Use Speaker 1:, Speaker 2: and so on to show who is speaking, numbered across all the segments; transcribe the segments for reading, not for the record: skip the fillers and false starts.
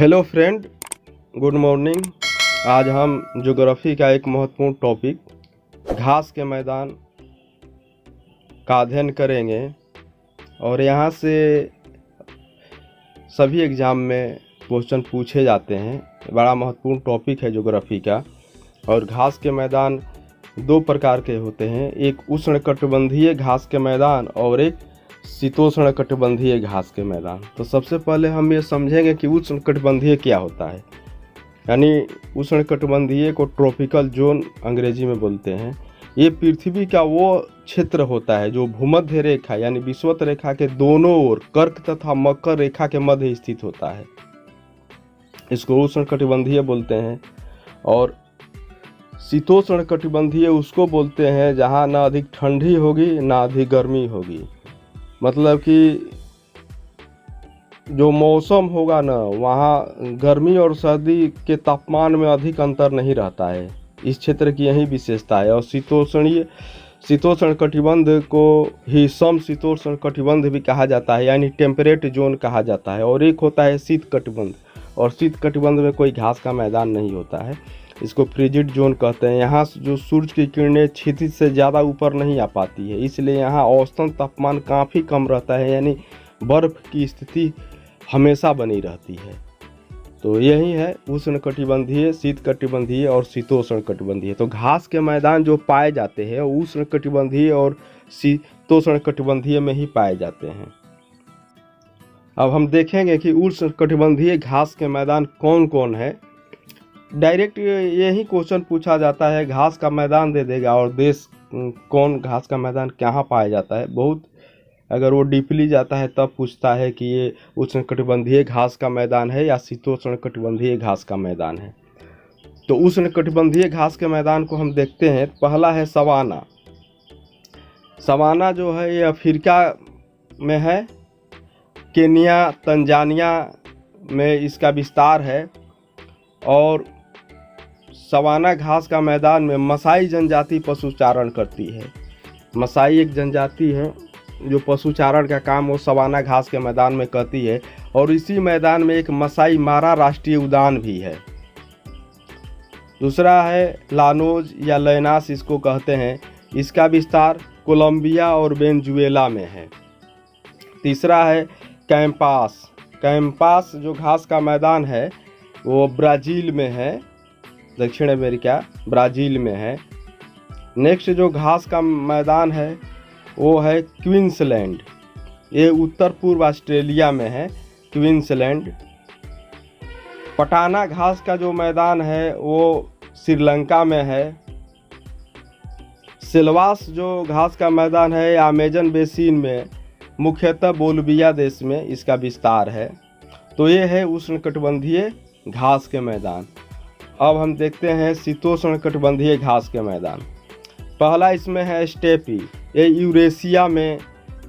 Speaker 1: Hello friend, good morning. आज हम geography का एक महत्वपूर्ण टॉपिक घास के मैदान का अध्ययन करेंगे और यहाँ से सभी एग्ज़ाम में क्वेश्चन पूछे जाते हैं। बड़ा महत्वपूर्ण टॉपिक है ज्योग्राफी का। और घास के मैदान दो प्रकार के होते हैं, एक उष्णकटिबंधीय घास के मैदान और एक शीतोष्णकटिबंधीय घास के मैदान। तो सबसे पहले हम ये समझेंगे कि उष्णकटिबंधीय क्या होता है। यानी उष्णकटिबंधीय को ट्रॉपिकल जोन अंग्रेजी में बोलते हैं। ये पृथ्वी का वो क्षेत्र होता है जो भूमध्य रेखा यानी विषुवत रेखा के दोनों ओर कर्क तथा मकर रेखा के मध्य स्थित होता है। इसको उष्णकटिबंधीय बोलते हैं। और शीतोष्णकटिबंधीय उसको बोलते हैं जहाँ ना अधिक ठंडी होगी ना अधिक गर्मी होगी। मतलब कि जो मौसम होगा ना, वहाँ गर्मी और सर्दी के तापमान में अधिक अंतर नहीं रहता है। इस क्षेत्र की यही विशेषता है। और शीतोष्ण कटिबंध को ही समशीतोष्ण कटिबंध भी कहा जाता है, यानी टेम्परेट जोन कहा जाता है। और एक होता है शीत कटिबंध, और शीत कटिबंध में कोई घास का मैदान नहीं होता है। इसको फ्रिजिड जोन कहते हैं। यहाँ जो सूरज की किरणें क्षितिज से ज़्यादा ऊपर नहीं आ पाती है, इसलिए यहाँ औसतन तापमान काफ़ी कम रहता है, यानी बर्फ़ की स्थिति हमेशा बनी रहती है। तो यही है उष्णकटिबंधीय, शीतकटिबंधीय और शीतोष्णकटिबंधीय। तो घास के मैदान जो पाए जाते हैं वो उष्णकटिबंधीय और शीतोष्णकटिबंधीय में ही पाए जाते हैं। अब हम देखेंगे कि उष्णकटिबंधीय घास के मैदान कौन कौन है। डायरेक्ट यही क्वेश्चन पूछा जाता है, घास का मैदान दे देगा और देश कौन घास का मैदान कहाँ पाया जाता है। बहुत अगर वो डीपली जाता है तब पूछता है कि ये उष्णकटिबंधीय घास का मैदान है या शीतोष्णकटिबंधीय घास का मैदान है। तो उष्णकटिबंधीय घास के मैदान को हम देखते हैं। पहला है सवाना। सवाना जो है ये अफ्रीका में है, केन्या, तंजानिया में इसका विस्तार है। और सवाना घास का मैदान में मसाई जनजाति पशुचारण करती है। मसाई एक जनजाति है जो पशुचारण का काम वो सवाना घास के मैदान में करती है। और इसी मैदान में एक मसाई मारा राष्ट्रीय उद्यान भी है। दूसरा है लानोज या लैनास इसको कहते हैं। इसका विस्तार कोलंबिया और वेनेजुएला में है। तीसरा है कैंपास। कैंपास जो घास का मैदान है वो ब्राज़ील में है, दक्षिण अमेरिका ब्राज़ील में है। नेक्स्ट जो घास का मैदान है वो है क्वींसलैंड। ये उत्तर पूर्व ऑस्ट्रेलिया में है, क्वींसलैंड। पटाना घास का जो मैदान है वो श्रीलंका में है। सिल्वास जो घास का मैदान है अमेजन बेसिन में, मुख्यतः बोलिविया देश में इसका विस्तार है। तो ये है उष्णकटिबंधीय घास के मैदान। अब हम देखते हैं शीतोष्णकटिबंधीय घास के मैदान। पहला इसमें है स्टेपी। ये यूरेशिया में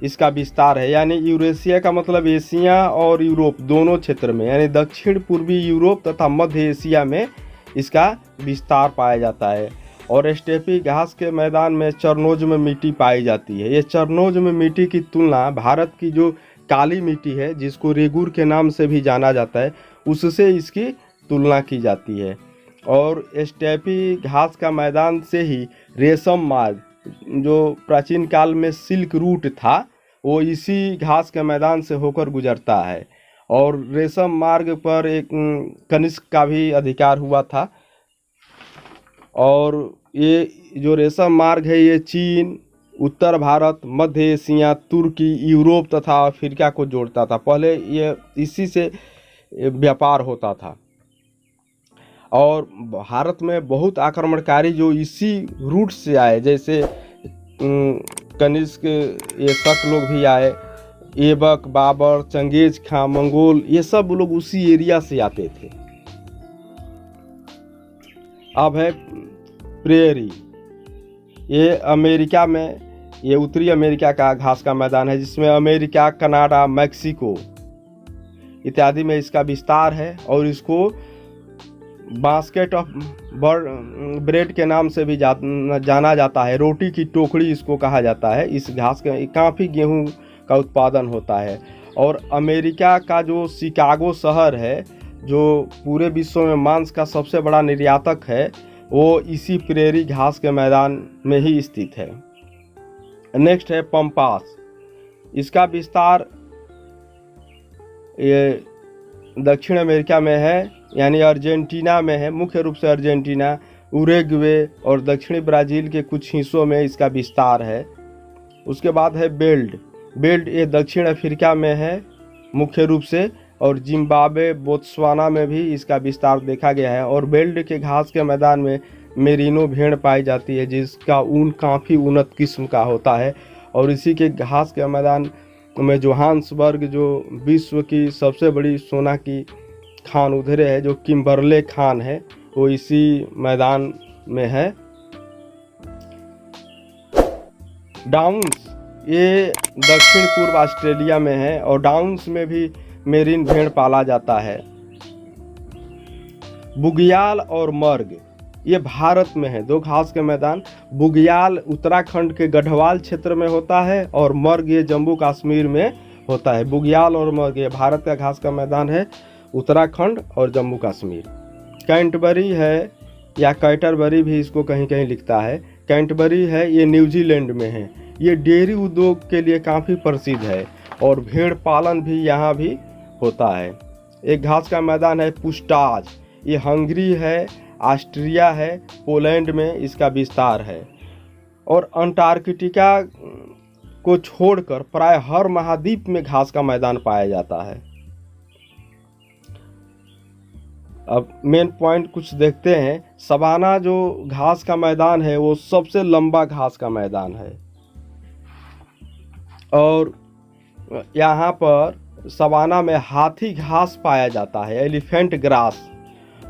Speaker 1: इसका विस्तार है, यानी यूरेशिया का मतलब एशिया और यूरोप दोनों क्षेत्र में, यानी दक्षिण पूर्वी यूरोप तथा मध्य एशिया में इसका विस्तार पाया जाता है। और स्टेपी घास के मैदान में चरनोज में मिट्टी पाई जाती है। ये चरनोज में मिट्टी की तुलना भारत की जो काली मिट्टी है जिसको रेगूर के नाम से भी जाना जाता है उससे इसकी तुलना की जाती है। और स्टेपी घास का मैदान से ही रेशम मार्ग, जो प्राचीन काल में सिल्क रूट था, वो इसी घास के मैदान से होकर गुजरता है। और रेशम मार्ग पर एक कनिष्क का भी अधिकार हुआ था। और ये जो रेशम मार्ग है ये चीन, उत्तर भारत, मध्य एशिया, तुर्की, यूरोप तथा अफ्रीका को जोड़ता था। पहले ये इसी से व्यापार होता था। और भारत में बहुत आक्रमणकारी जो इसी रूट से आए, जैसे कनिष्क, ये शक लोग भी आए, ऐबक, बाबर, चंगेज खां, मंगोल, ये सब लोग उसी एरिया से आते थे। अब है प्रेरी। ये अमेरिका में, ये उत्तरी अमेरिका का घास का मैदान है जिसमें अमेरिका, कनाडा, मैक्सिको इत्यादि में इसका विस्तार है। और इसको बास्केट ऑफ ब्रेड के नाम से भी जाना जाता है। रोटी की टोकरी इसको कहा जाता है। इस घास के काफ़ी गेहूं का उत्पादन होता है। और अमेरिका का जो शिकागो शहर है जो पूरे विश्व में मांस का सबसे बड़ा निर्यातक है वो इसी प्रेरी घास के मैदान में ही स्थित है। नेक्स्ट है पंपास। इसका विस्तार ये दक्षिण अमेरिका में है, यानी अर्जेंटीना में है, मुख्य रूप से अर्जेंटीना, उरुग्वे और दक्षिणी ब्राज़ील के कुछ हिस्सों में इसका विस्तार है। उसके बाद है बेल्ट ये दक्षिण अफ्रीका में है मुख्य रूप से, और जिम्बाब्वे बोत्सवाना में भी इसका विस्तार देखा गया है। और बेल्ट के घास के मैदान में मेरिनो भेड़ पाई जाती है जिसका ऊन काफ़ी उन्नत किस्म का होता है। और इसी के घास के मैदान में जोहान्सबर्ग, जो विश्व की सबसे बड़ी सोना की खान उधरे है, जो किम्बरले खान है, वो इसी मैदान में है। डाउन्स ये दक्षिण पूर्व ऑस्ट्रेलिया में है और डाउन्स में भी मेरिन भेड़ पाला जाता है। बुग्याल और मर्ग ये भारत में है, दो घास के मैदान। बुग्याल उत्तराखंड के गढ़वाल क्षेत्र में होता है और मर्ग ये जम्मू कश्मीर में होता है। बुग्याल और मर्ग ये भारत का घास का मैदान है, उत्तराखंड और जम्मू कश्मीर। कैंटबरी है या कैटरबरी भी इसको कहीं कहीं लिखता है। कैंटबरी है ये न्यूजीलैंड में है। ये डेयरी उद्योग के लिए काफ़ी प्रसिद्ध है और भेड़ पालन भी यहाँ भी होता है। एक घास का मैदान है पुस्टाज। ये हंगरी है, ऑस्ट्रिया है, पोलैंड में इसका विस्तार है। और अंटार्कटिका को छोड़कर प्राय हर महाद्वीप में घास का मैदान पाया जाता है। अब मेन पॉइंट कुछ देखते हैं। सवाना जो घास का मैदान है वो सबसे लंबा घास का मैदान है और यहाँ पर सवाना में हाथी घास पाया जाता है, एलिफेंट ग्रास।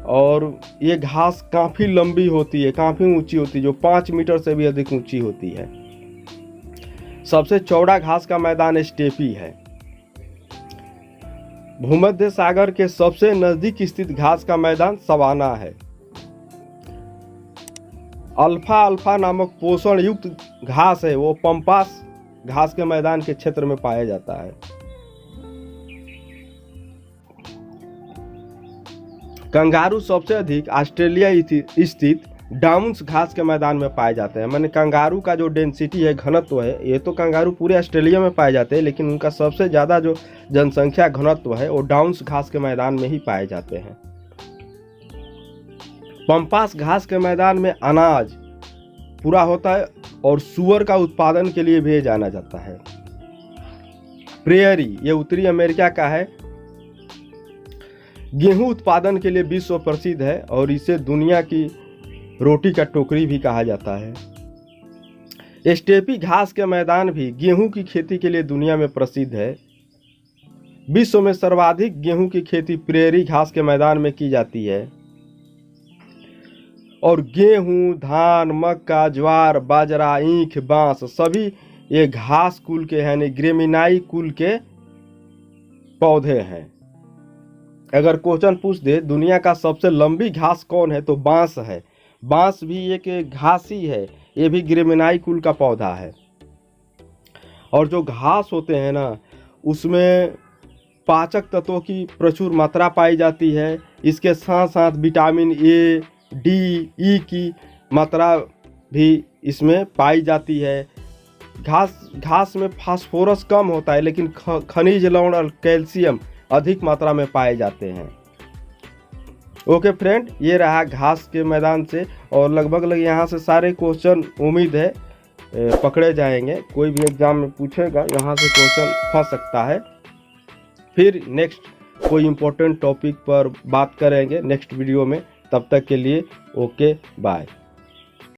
Speaker 1: और ये घास काफ़ी लंबी होती है, काफ़ी ऊंची होती है, जो 5 मीटर से भी अधिक ऊंची होती है। सबसे चौड़ा घास का मैदान स्टेपी है। भूमध्य सागर के सबसे नजदीक स्थित घास का मैदान सवाना है। अल्फा नामक पोषण युक्त घास है, वो पंपास घास के मैदान के क्षेत्र में पाया जाता है। कंगारू सबसे अधिक ऑस्ट्रेलिया स्थित डाउन्स घास के मैदान में पाए जाते हैं। मैंने कंगारू का जो डेंसिटी है, घनत्व है, ये तो कंगारू पूरे ऑस्ट्रेलिया में पाए जाते हैं, लेकिन उनका सबसे ज़्यादा जो जनसंख्या घनत्व है वो डाउन्स घास के मैदान में ही पाए जाते हैं। पंपास घास के मैदान में अनाज पूरा होता है और सूअर का उत्पादन के लिए भी जाना जाता है। प्रेयरी ये उत्तरी अमेरिका का है। गेहूं उत्पादन के लिए विश्व प्रसिद्ध है और इसे दुनिया की रोटी का टोकरी भी कहा जाता है। स्टेपी घास के मैदान भी गेहूं की खेती के लिए दुनिया में प्रसिद्ध है। विश्व में सर्वाधिक गेहूं की खेती प्रेरी घास के मैदान में की जाती है और गेहूं, धान, मक्का, ज्वार, बाजरा, ईख, बांस सभी ये घास कुल के यानी ग्रेमिनाई कुल के पौधे हैं। अगर क्वेश्चन पूछ दे दुनिया का सबसे लंबी घास कौन है तो बांस है। बांस भी एक घास ही है, ये भी ग्रेमिनाई कुल का पौधा है। और जो घास होते हैं ना उसमें पाचक तत्वों की प्रचुर मात्रा पाई जाती है। इसके साथ साथ विटामिन ए, डी, ई की मात्रा भी इसमें पाई जाती है। घास में फास्फोरस कम होता है लेकिन खनिज लवण और कैल्शियम अधिक मात्रा में पाए जाते हैं। ओके फ्रेंड, ये रहा घास के मैदान से और लगभग यहाँ से सारे क्वेश्चन उम्मीद है पकड़े जाएंगे। कोई भी एग्जाम में पूछेगा यहाँ से क्वेश्चन फंस सकता है। फिर नेक्स्ट कोई इम्पोर्टेंट टॉपिक पर बात करेंगे नेक्स्ट वीडियो में। तब तक के लिए ओके बाय।